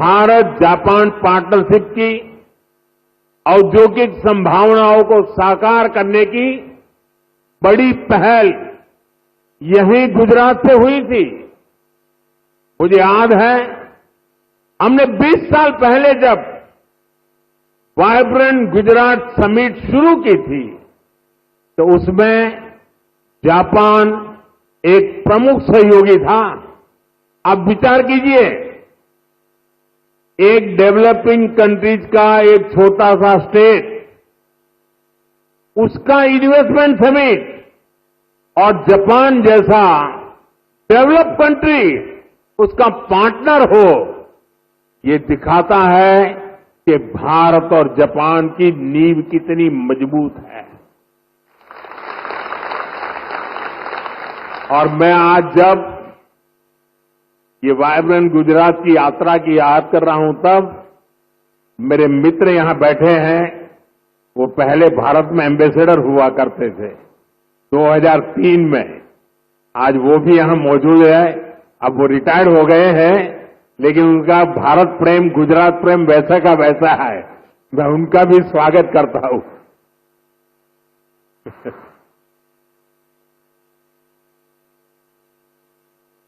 Bharat Japan partnership की औद्योगिक संभावनाओं को साकार करने की बड़ी पहल यहीं गुजरात से हुई थी। मुझे याद है हमने 20 साल पहले जब वाइब्रेंट गुजरात समिट शुरू की थी तो उसमें जापान एक प्रमुख सहयोगी था। आप विचार कीजिए, एक डेवलपिंग कंट्रीज का एक छोटा सा स्टेट, उसका इन्वेस्टमेंट समिट और जापान जैसा डेवलप कंट्री उसका पार्टनर हो, ये दिखाता है कि भारत और जापान की नींव कितनी मजबूत है। और मैं आज जब ये वाइब्रेंट गुजरात की यात्रा की याद कर रहा हूं तब मेरे मित्र यहां बैठे हैं, वो पहले भारत में एम्बेसडर हुआ करते थे 2003 में। आज वो भी यहां मौजूद है। अब वो रिटायर्ड हो गए हैं, लेकिन उनका भारत प्रेम, गुजरात प्रेम वैसा का वैसा है। मैं उनका भी स्वागत करता हूं।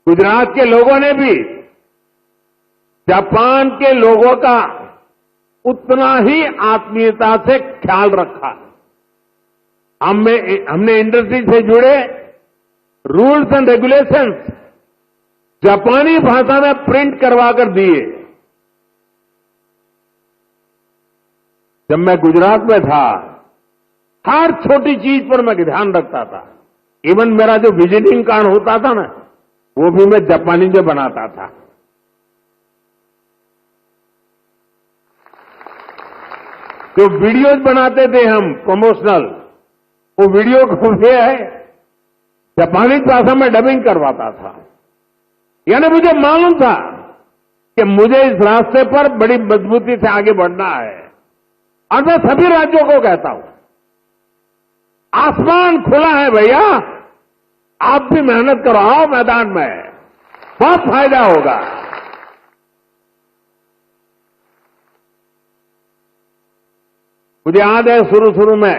गुजरात के लोगों ने भी जापान के लोगों का उतना ही आत्मीयता से ख्याल रखा। हमने इंडस्ट्री से जुड़े रूल्स एंड रेगुलेशंस जापानी भाषा में प्रिंट करवा कर दिए। जब मैं गुजरात में था, हर छोटी चीज पर मैं ध्यान रखता था। इवन मेरा जो विजिटिंग कार्ड होता था ना, वो भी मैं जापानी में बनाता था। जो वीडियोज बनाते थे हम प्रमोशनल, वो वीडियो को भी है जापानी भाषा में डबिंग करवाता था। यानी मुझे मालूम था कि मुझे इस रास्ते पर बड़ी मजबूती से आगे बढ़ना है। और मैं सभी राज्यों को कहता हूं, आसमान खुला है भैया, आप भी मेहनत करो, आओ मैदान में, बहुत फायदा होगा। मुझे याद है शुरू में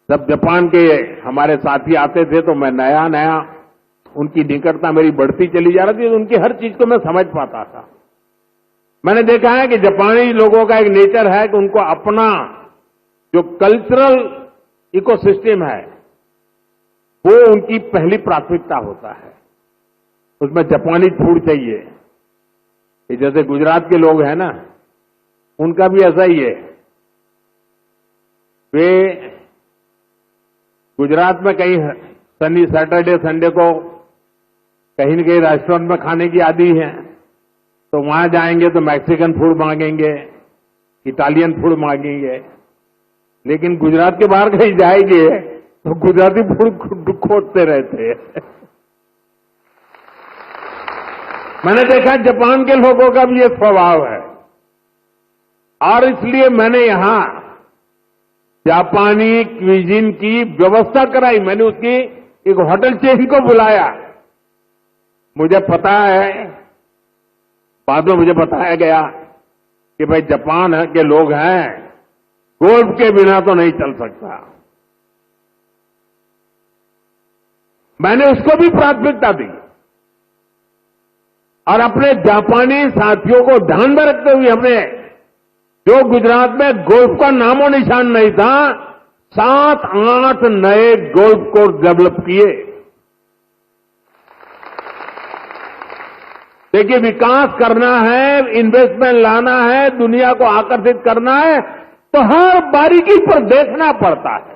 जब जापान के हमारे साथी आते थे तो मैं नया नया उनकी निकटता मेरी बढ़ती चली जा रही थी, तो उनकी हर चीज को मैं समझ पाता था। मैंने देखा है कि जापानी लोगों का एक नेचर है कि उनको अपना जो कल्चरल इकोसिस्टम है वो उनकी पहली प्राथमिकता होता है। उसमें जापानी फूड चाहिए। जैसे गुजरात के लोग हैं ना, उनका भी ऐसा ही है। वे गुजरात में कहीं सैटरडे संडे को कहीं न कहीं रेस्टोरेंट में खाने की आदी है, तो वहां जाएंगे तो मैक्सिकन फूड मांगेंगे, इटालियन फूड मांगेंगे। लेकिन गुजरात के बाहर कहीं जाएंगे तो गुजराती फूड खोजते रहते हैं। मैंने देखा जापान के लोगों का भी ये स्वभाव है, और इसलिए मैंने यहां जापानी क्विजिन की व्यवस्था कराई। मैंने उसकी एक होटल चेन को बुलाया। मुझे पता है, बाद में मुझे बताया गया कि भाई जापान के लोग हैं, गोल्फ के बिना तो नहीं चल सकता। मैंने उसको भी प्राथमिकता दी और अपने जापानी साथियों को ध्यान में रखते हुए हमने, जो गुजरात में गोल्फ का नामो निशान नहीं था, 7-8 नए गोल्फ कोर्स डेवलप किए। देखिए, विकास करना है, इन्वेस्टमेंट लाना है, दुनिया को आकर्षित करना है, तो हर बारीकी पर देखना पड़ता है।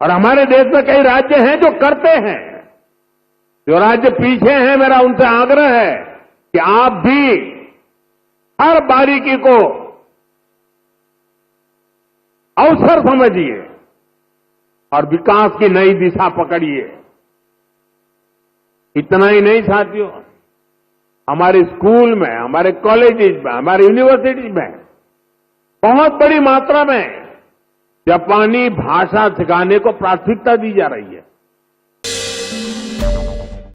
और हमारे देश में कई राज्य हैं जो करते हैं। जो राज्य पीछे हैं, मेरा उनसे आग्रह है कि आप भी हर बारीकी को अवसर समझिए और विकास की नई दिशा पकड़िए। इतना ही नहीं साथियों, हमारे स्कूल में, हमारे कॉलेजेस में, हमारे यूनिवर्सिटीज में बहुत बड़ी मात्रा में जापानी भाषा सिखाने को प्राथमिकता दी जा रही है।